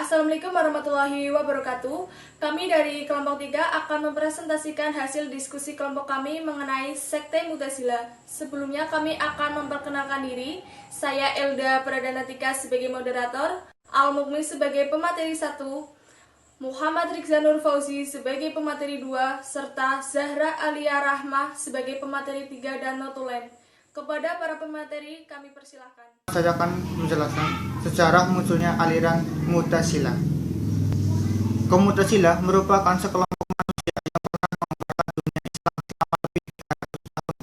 Assalamualaikum warahmatullahi wabarakatuh. Kami dari kelompok 3 akan mempresentasikan hasil diskusi kelompok kami mengenai sekte Mu'tazilah. Sebelumnya kami akan memperkenalkan diri. Saya Elda Pradanatika sebagai moderator, Al-Mukmin sebagai pemateri 1, Muhammad Rizanur Fauzi sebagai pemateri 2, serta Zahra Alia Rahmah sebagai pemateri 3 dan notulen. Kepada para pemateri kami persilahkan. Saya akan menjelaskan sejarah munculnya aliran Mu'tazilah. Mu'tazilah merupakan sekelompok manusia yang pernah mengembangkan dunia Islam selama lebih dari 300 tahun akibat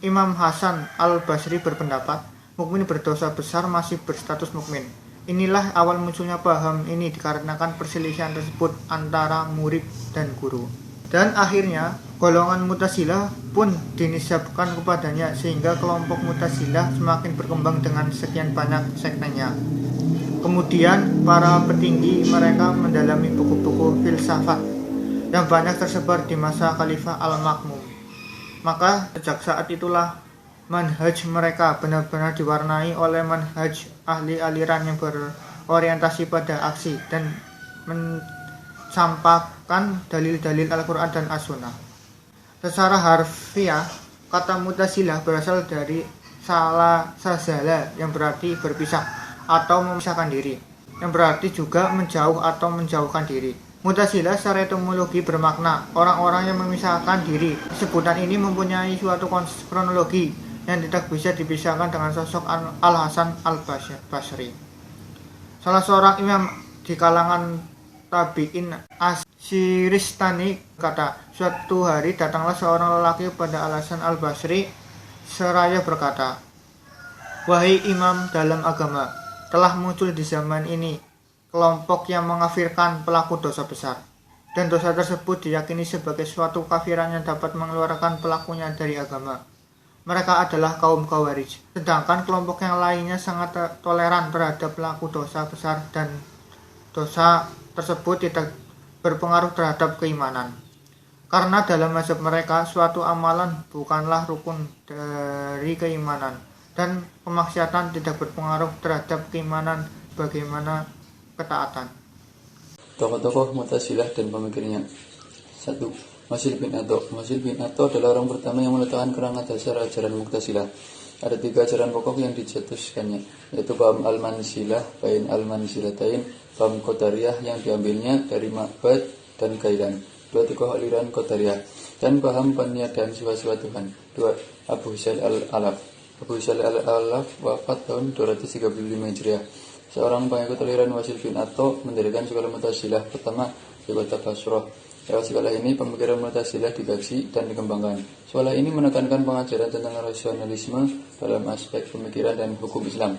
Imam Hasan al-Basri berpendapat, mukmin berdosa besar masih berstatus mukmin. Inilah awal munculnya paham ini dikarenakan perselisihan tersebut antara murid dan guru. Dan akhirnya, golongan Mu'tazilah pun dinisabkan kepadanya sehingga kelompok Mu'tazilah semakin berkembang dengan sekian banyak sektenya. Kemudian, para petinggi mereka mendalami buku-buku filsafat yang banyak tersebar di masa Khalifah Al-Ma'mun. Maka sejak saat itulah manhaj mereka benar-benar diwarnai oleh manhaj ahli aliran yang berorientasi pada aksi dan mencampakkan dalil-dalil Al-Quran dan As-Sunnah. Secara harfiah, kata Mu'tazilah berasal dari sazala yang berarti berpisah atau memisahkan diri, yang berarti juga menjauh atau menjauhkan diri. Mu'tazilah secara etimologi bermakna orang-orang yang memisahkan diri. Sebutan ini mempunyai suatu kronologi yang tidak bisa dipisahkan dengan sosok Al-Hasan al-Basri. Salah seorang imam di kalangan tabi'in As-Siristani kata, suatu hari datanglah seorang lelaki pada Al-Hasan al-Basri seraya berkata, "Wahai imam dalam agama, telah muncul di zaman ini kelompok yang mengkafirkan pelaku dosa besar, dan dosa tersebut diyakini sebagai suatu kafiran yang dapat mengeluarkan pelakunya dari agama. Mereka adalah kaum Khawarij. Sedangkan kelompok yang lainnya sangat toleran terhadap pelaku dosa besar dan dosa tersebut tidak berpengaruh terhadap keimanan. Karena dalam mazhab mereka suatu amalan bukanlah rukun dari keimanan, dan kemaksiatan tidak berpengaruh terhadap keimanan bagaimana ketaatan." Tokoh-tokoh Mu'tazilah dan pemikirnya. 1. Masih bin Atha. Masih bin Atha adalah orang pertama yang meletakkan kerangka dasar ajaran Mu'tazilah. Ada 3 ajaran pokok yang dicetuskannya, yaitu paham al-manzilah, bain al-manzilatain, paham Qadariyah yang diambilnya dari Ma'bad dan Kailan. 2 tokoh aliran Qadariyah, dan paham peniadaan sifat-sifat Tuhan. 2. Abu Hisal al-Alaf. Abu Hisal al-Alaf wafat tahun 235 Hijriah. Seorang pengikut aliran Wasil bin Atha mendirikan sekolah Mu'tazilah pertama di kota Basrah. Lewat sekolah ini, pemikiran Mu'tazilah dikaji dan dikembangkan. Sekolah ini menekankan pengajaran tentang rasionalisme dalam aspek pemikiran dan hukum Islam.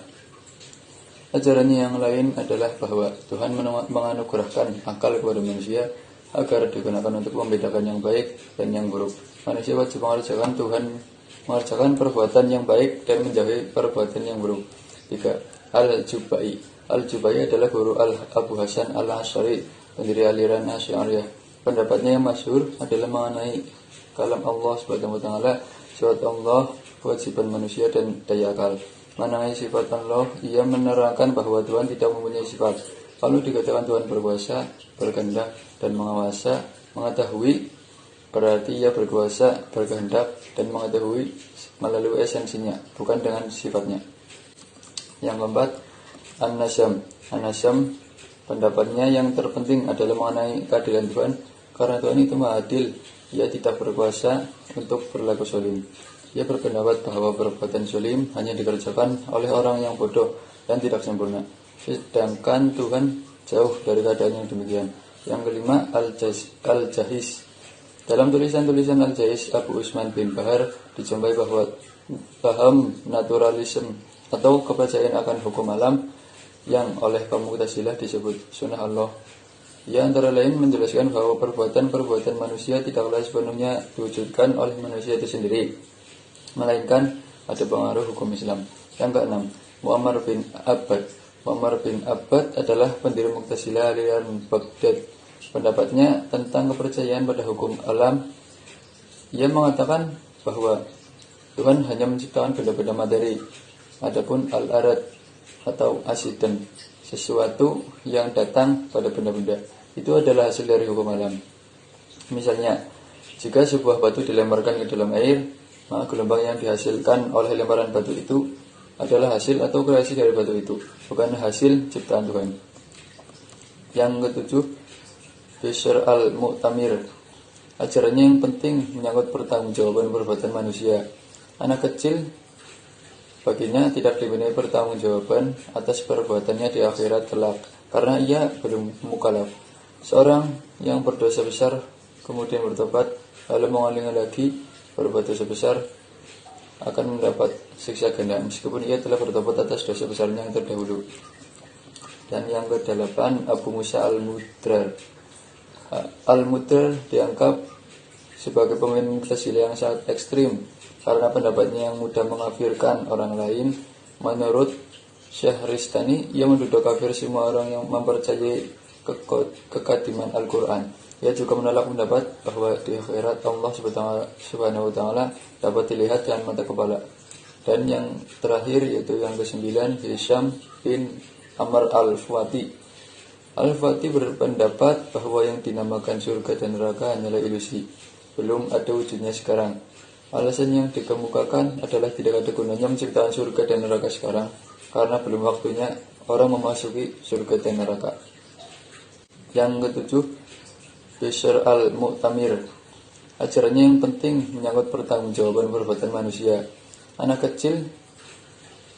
Ajarannya yang lain adalah bahwa Tuhan menganugerahkan akal kepada manusia agar digunakan untuk membedakan yang baik dan yang buruk. Manusia wajib mengerjakan perbuatan yang baik dan menjauhi perbuatan yang buruk. 3. Al-Jubai. Al-Jubai adalah guru Abu Hasan al-Asy'ari, pendiri aliran Asy'ariyah. Pendapatnya yang masyhur adalah mengenai kalam Allah Subhanahu wa taala, sifat Allah, kewajiban manusia dan daya akal. Mengenai sifat Allah, ia menerangkan bahwa Tuhan tidak mempunyai sifat. Lalu dikatakan Tuhan berkuasa, berkehendak dan mengetahui, berarti ia berkuasa, berkehendak dan mengetahui melalui esensinya, bukan dengan sifatnya. Yang keempat, An-Nasyam. An-Nasyam Pendapatnya yang terpenting adalah mengenai keadilan Tuhan, karena Tuhan itu maha adil, ia tidak berkuasa untuk berlaku zalim. Ia berpendapat bahwa perbuatan zalim hanya dikerjakan oleh orang yang bodoh dan tidak sempurna, sedangkan Tuhan jauh dari keadaan yang demikian. Yang kelima, Al-Jahis. Dalam tulisan-tulisan Al-Jahis, Abu Usman bin Bahar dijumpai bahwa paham naturalisme atau kepercayaan akan hukum alam yang oleh kaum Mu'tazilah disebut sunnah Allah. Ia antara lain menjelaskan bahwa perbuatan-perbuatan manusia tidaklah sepenuhnya diwujudkan oleh manusia itu sendiri, melainkan ada pengaruh hukum Islam. Yang keenam, Muammar bin Abbad adalah pendiri Mu'tazilah aliran Baghdad. Pendapatnya tentang kepercayaan pada hukum alam, ia mengatakan bahwa Tuhan hanya menciptakan benda-benda materi. Adapun al-arad atau asiden, sesuatu yang datang pada benda-benda, itu adalah hasil dari hukum alam. Misalnya, jika sebuah batu dilemparkan ke dalam air, maka gelombang yang dihasilkan oleh lemparan batu itu adalah hasil atau kreasi dari batu itu, bukan hasil ciptaan Tuhan. Yang ketujuh, Bishr al-Mu'tamir. Ajarannya yang penting menyangkut pertanggungjawaban perbuatan manusia. Anak kecil baginya tidak dimintai pertanggungjawaban atas perbuatannya di akhirat kelak, karena ia belum mukallaf. Seorang yang berdosa besar kemudian bertobat lalu mengulangi lagi berbuat dosa besar akan mendapat siksa ganda meskipun ia telah bertobat atas dosa besarnya yang terdahulu. Dan yang kedelapan, Abu Musa al-Mudrar. Al-Mudrar dianggap sebagai pemimpin Mu'tazilah yang sangat ekstrim karena pendapatnya yang mudah mengkafirkan orang lain. Menurut Syahristani, ia menduga kafir semua orang yang mempercayai kekadiman Al-Quran. Ia juga menolak pendapat bahwa di akhirat Allah Subhanahu wa Ta'ala dapat dilihat dengan mata kepala. Dan yang terakhir yaitu yang ke-9, Hisham bin Amr al-Fuati. Al-Fuati berpendapat bahwa yang dinamakan surga dan neraka hanyalah ilusi, belum ada wujudnya sekarang. Alasan yang dikemukakan adalah tidak ada gunanya menciptakan surga dan neraka sekarang, karena belum waktunya orang memasuki surga dan neraka. Yang ketujuh, Bishr al-Mu'tamir. Ajarannya yang penting menyangkut pertanggungjawaban perbuatan manusia. Anak kecil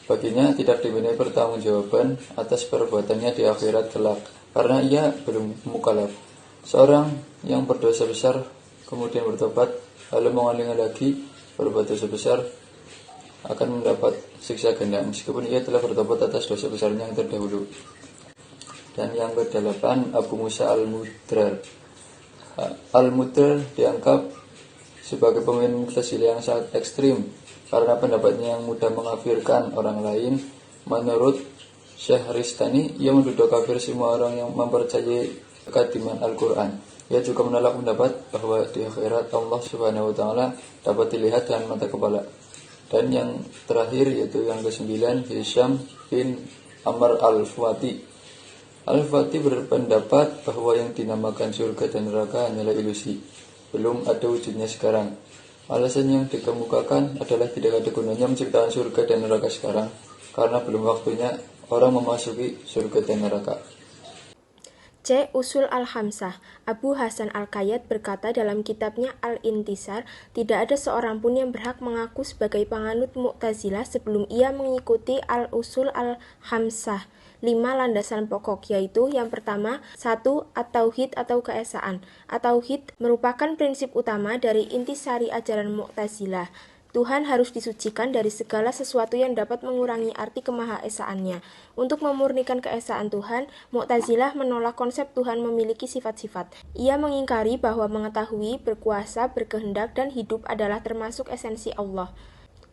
baginya tidak dimintai pertanggungjawaban atas perbuatannya di akhirat kelak, karena ia belum mukallaf. Seorang yang berdosa besar kemudian bertobat lalu mengulangi lagi berbuat dosa besar akan mendapat siksa ganda meskipun ia telah bertobat atas dosa besarnya yang terdahulu. Dan yang ke-8, Abu Musa al-Mudrar. Al-Mudrar dianggap sebagai pemimpin Mu'tazilah yang sangat ekstrim karena pendapatnya yang mudah mengkafirkan orang lain. Menurut Syahristani, ia menduga kafir semua orang yang mempercayai kekadiman Al-Quran. Ia juga menolak pendapat bahwa di akhirat Allah Subhanahu wa Ta'ala dapat dilihat dengan mata kepala. Dan yang terakhir yaitu yang ke-9, Hisham bin Amr al-Fuati. Al-Fuati berpendapat bahwa yang dinamakan surga dan neraka hanyalah ilusi, belum ada wujudnya sekarang. Alasan yang dikemukakan adalah tidak ada gunanya menciptakan surga dan neraka sekarang, karena belum waktunya orang memasuki surga dan neraka. C. Usul al-Khamsah. Abu Hasan al-Qayyad berkata dalam kitabnya Al-Intisar, tidak ada seorang pun yang berhak mengaku sebagai penganut Mu'tazilah sebelum ia mengikuti al-Usul al-Khamsah, 5 landasan pokok, yaitu yang pertama, 1. At-Tauhid atau keesaan. At-Tauhid merupakan prinsip utama dari intisari ajaran Mu'tazilah. Tuhan harus disucikan dari segala sesuatu yang dapat mengurangi arti kemahaesaannya. Untuk memurnikan keesaan Tuhan, Mu'tazilah menolak konsep Tuhan memiliki sifat-sifat. Ia mengingkari bahwa mengetahui, berkuasa, berkehendak, dan hidup adalah termasuk esensi Allah.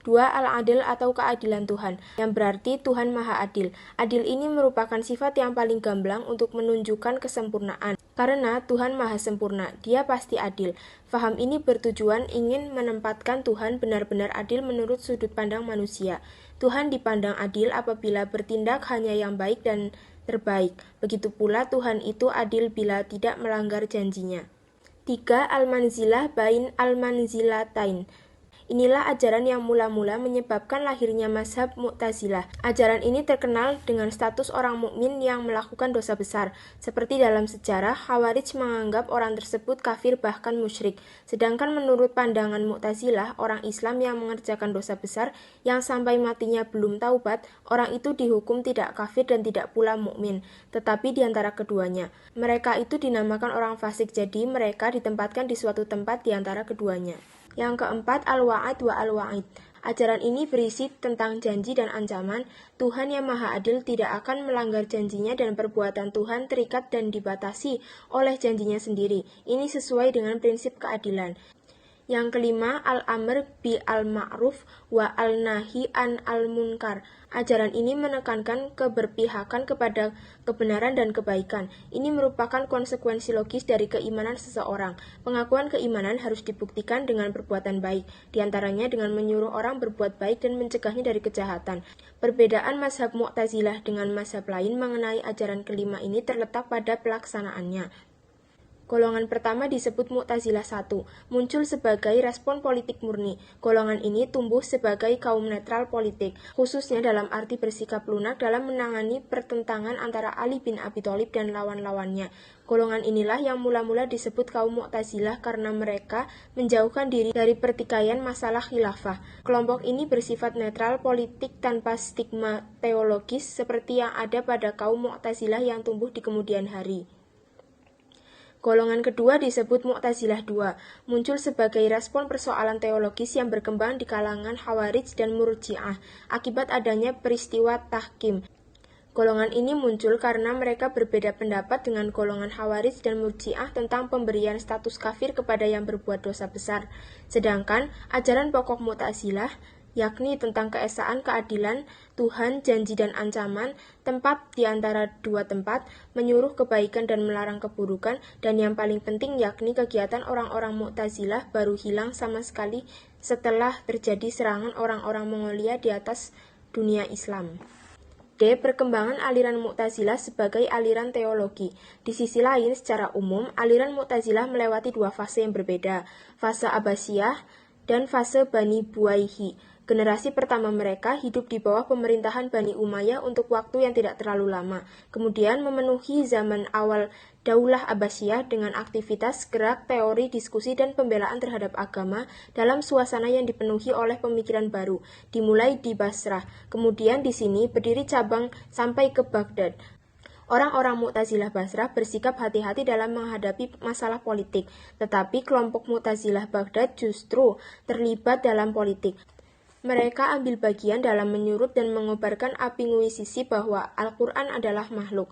2. Al-Adil atau keadilan Tuhan, yang berarti Tuhan Maha Adil. Adil ini merupakan sifat yang paling gamblang untuk menunjukkan kesempurnaan. Karena Tuhan Maha Sempurna, Dia pasti adil. Faham ini bertujuan ingin menempatkan Tuhan benar-benar adil menurut sudut pandang manusia. Tuhan dipandang adil apabila bertindak hanya yang baik dan terbaik. Begitu pula Tuhan itu adil bila tidak melanggar janjinya. 3. Al-Manzilah bain al-Manzilatain. Inilah ajaran yang mula-mula menyebabkan lahirnya mazhab Mu'tazilah. Ajaran ini terkenal dengan status orang mukmin yang melakukan dosa besar. Seperti dalam sejarah, Khawarij menganggap orang tersebut kafir bahkan musyrik. Sedangkan menurut pandangan Mu'tazilah, orang Islam yang mengerjakan dosa besar yang sampai matinya belum taubat, orang itu dihukum tidak kafir dan tidak pula mukmin, tetapi di antara keduanya. Mereka itu dinamakan orang fasik, jadi mereka ditempatkan di suatu tempat di antara keduanya. Yang keempat, al-wa'ad wa al-wa'id. Ajaran ini berisi tentang janji dan ancaman. Tuhan yang Maha Adil tidak akan melanggar janjinya dan perbuatan Tuhan terikat dan dibatasi oleh janjinya sendiri. Ini sesuai dengan prinsip keadilan. Yang kelima, al-amr bi al-ma'ruf wa al-nahi an al-munkar. Ajaran ini menekankan keberpihakan kepada kebenaran dan kebaikan. Ini merupakan konsekuensi logis dari keimanan seseorang. Pengakuan keimanan harus dibuktikan dengan perbuatan baik, diantaranya dengan menyuruh orang berbuat baik dan mencegahnya dari kejahatan. Perbedaan mazhab Mu'tazilah dengan mazhab lain mengenai ajaran kelima ini terletak pada pelaksanaannya. Golongan pertama disebut Mu'tazilah 1, muncul sebagai respon politik murni. Golongan ini tumbuh sebagai kaum netral politik, khususnya dalam arti bersikap lunak dalam menangani pertentangan antara Ali bin Abi Thalib dan lawan-lawannya. Golongan inilah yang mula-mula disebut kaum Mu'tazilah karena mereka menjauhkan diri dari pertikaian masalah khilafah. Kelompok ini bersifat netral politik tanpa stigma teologis seperti yang ada pada kaum Mu'tazilah yang tumbuh di kemudian hari. Golongan kedua disebut Mu'tazilah 2, muncul sebagai respon persoalan teologis yang berkembang di kalangan Khawarij dan Murji'ah akibat adanya peristiwa tahkim. Golongan ini muncul karena mereka berbeda pendapat dengan golongan Khawarij dan Murji'ah tentang pemberian status kafir kepada yang berbuat dosa besar. Sedangkan ajaran pokok Mu'tazilah, yakni tentang keesaan keadilan, Tuhan, janji dan ancaman, tempat di antara dua tempat, menyuruh kebaikan dan melarang keburukan, dan yang paling penting yakni kegiatan orang-orang Mu'tazilah baru hilang sama sekali setelah terjadi serangan orang-orang Mongolia di atas dunia Islam. D. Perkembangan aliran Mu'tazilah sebagai aliran teologi. Di sisi lain, secara umum, aliran Mu'tazilah melewati dua fase yang berbeda, fase Abbasiyah dan fase Bani Buwayhi. Generasi pertama mereka hidup di bawah pemerintahan Bani Umayyah untuk waktu yang tidak terlalu lama, kemudian memenuhi zaman awal Daulah Abbasiyah dengan aktivitas, gerak, teori, diskusi, dan pembelaan terhadap agama dalam suasana yang dipenuhi oleh pemikiran baru, dimulai di Basrah, kemudian di sini berdiri cabang sampai ke Baghdad. Orang-orang Mu'tazilah Basrah bersikap hati-hati dalam menghadapi masalah politik, tetapi kelompok Mu'tazilah Baghdad justru terlibat dalam politik. Mereka ambil bagian dalam menyurup dan mengobarkan api nguisisi bahwa Al-Quran adalah makhluk.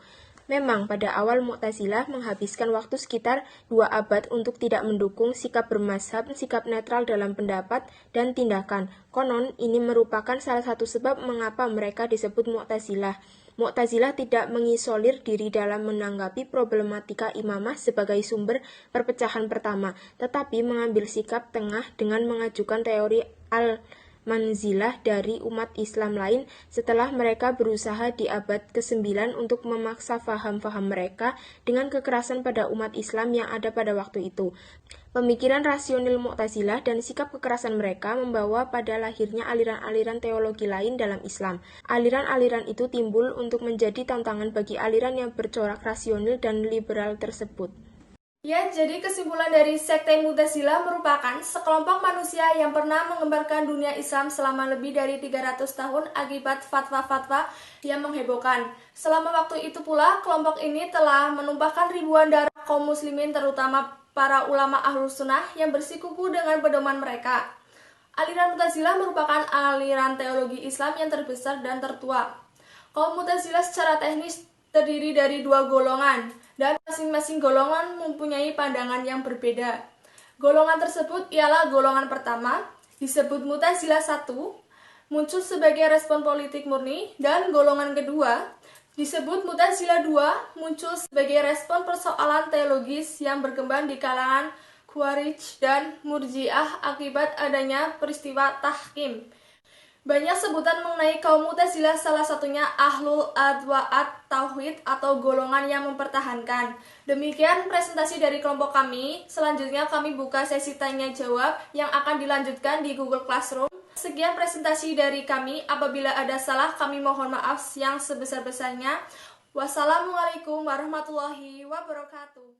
Memang pada awal Mu'tazilah menghabiskan waktu sekitar 2 abad untuk tidak mendukung sikap bermazhab, sikap netral dalam pendapat dan tindakan. Konon, ini merupakan salah satu sebab mengapa mereka disebut Mu'tazilah. Mu'tazilah tidak mengisolir diri dalam menanggapi problematika imamah sebagai sumber perpecahan pertama, tetapi mengambil sikap tengah dengan mengajukan teori al-manzilah dari umat Islam lain setelah mereka berusaha di abad ke-9 untuk memaksa faham-faham mereka dengan kekerasan pada umat Islam yang ada pada waktu itu. Pemikiran rasional Mu'tazilah dan sikap kekerasan mereka membawa pada lahirnya aliran-aliran teologi lain dalam Islam. Aliran-aliran itu timbul untuk menjadi tantangan bagi aliran yang bercorak rasional dan liberal tersebut. Ya, jadi kesimpulan dari sekte Mu'tazilah merupakan sekelompok manusia yang pernah mengembarkan dunia Islam selama lebih dari 300 tahun akibat fatwa-fatwa yang menghebohkan. Selama waktu itu pula, kelompok ini telah menumpahkan ribuan darah kaum muslimin, terutama para ulama Ahlus Sunnah yang bersikuku dengan pedoman mereka. Aliran Mu'tazilah merupakan aliran teologi Islam yang terbesar dan tertua. Kaum Mu'tazilah secara teknis terdiri dari 2 golongan, dan masing-masing golongan mempunyai pandangan yang berbeda. Golongan tersebut ialah golongan pertama, disebut Mu'tazilah 1, muncul sebagai respon politik murni, dan golongan kedua, disebut Mu'tazilah 2, muncul sebagai respon persoalan teologis yang berkembang di kalangan Khawarij dan Murji'ah akibat adanya peristiwa tahkim. Banyak sebutan mengenai kaum Mu'tazilah, salah satunya Ahlul Adwa'at Tauhid atau golongan yang mempertahankan. Demikian presentasi dari kelompok kami. Selanjutnya kami buka sesi tanya jawab yang akan dilanjutkan di Google Classroom. Sekian presentasi dari kami. Apabila ada salah, kami mohon maaf yang sebesar-besarnya. Wassalamualaikum warahmatullahi wabarakatuh.